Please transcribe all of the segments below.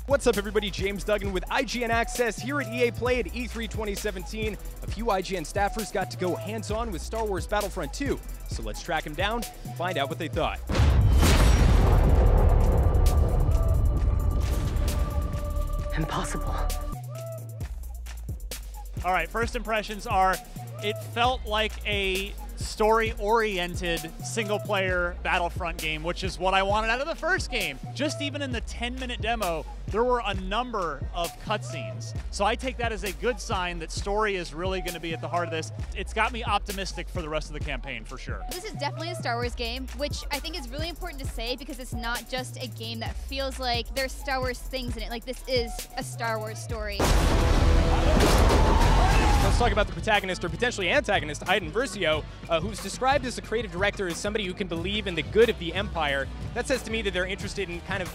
What's up, everybody? James Duggan with IGN Access here at EA Play at E3 2017. A few IGN staffers got to go hands-on with Star Wars Battlefront 2, so let's track them down and find out what they thought. Impossible. All right, first impressions are, it felt like a story-oriented single-player Battlefront game, which is what I wanted out of the first game. Just even in the 10-minute demo, there were a number of cutscenes. So I take that as a good sign that story is really going to be at the heart of this. It's got me optimistic for the rest of the campaign, for sure. This is definitely a Star Wars game, which I think is really important to say because it's not just a game that feels like there's Star Wars things in it. Like, this is a Star Wars story. Let's talk about the protagonist, or potentially antagonist, Iden Versio, who's described as a creative director as somebody who can believe in the good of the Empire. That says to me that they're interested in kind of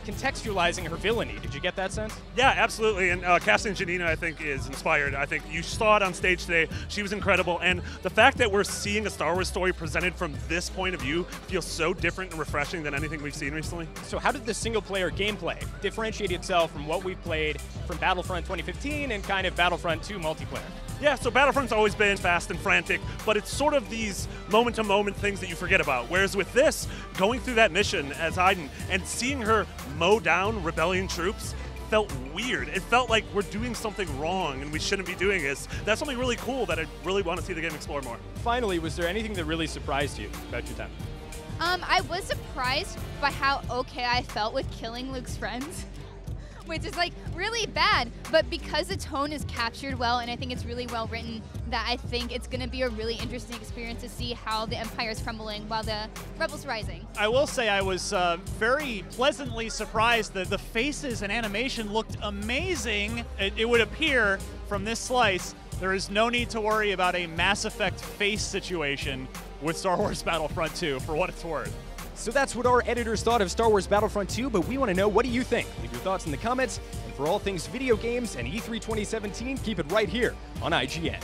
contextualizing her villainy. Did you get that sense? Yeah, absolutely. And casting Janina, I think, is inspired. I think you saw it on stage today. She was incredible. And the fact that we're seeing a Star Wars story presented from this point of view feels so different and refreshing than anything we've seen recently. So how did the single-player gameplay differentiate itself from what we've played from Battlefront 2015 and kind of Battlefront 2 multiplayer? Yeah, so Battlefront's always been fast and frantic, but it's sort of these moment-to-moment things that you forget about. Whereas with this, going through that mission as Iden and seeing her mow down rebellion troops felt weird. It felt like we're doing something wrong and we shouldn't be doing this. That's something really cool that I really want to see the game explore more. Finally, was there anything that really surprised you about your time? I was surprised by how okay I felt with killing Luke's friends. Which is like really bad, but because the tone is captured well and I think it's really well written, that I think it's going to be a really interesting experience to see how the Empire is crumbling while the Rebels are rising. I will say I was very pleasantly surprised that the faces and animation looked amazing. It would appear from this slice there is no need to worry about a Mass Effect face situation with Star Wars Battlefront 2, for what it's worth. So that's what our editors thought of Star Wars Battlefront 2, but we want to know, what do you think? Leave your thoughts in the comments, and for all things video games and E3 2017, keep it right here on IGN.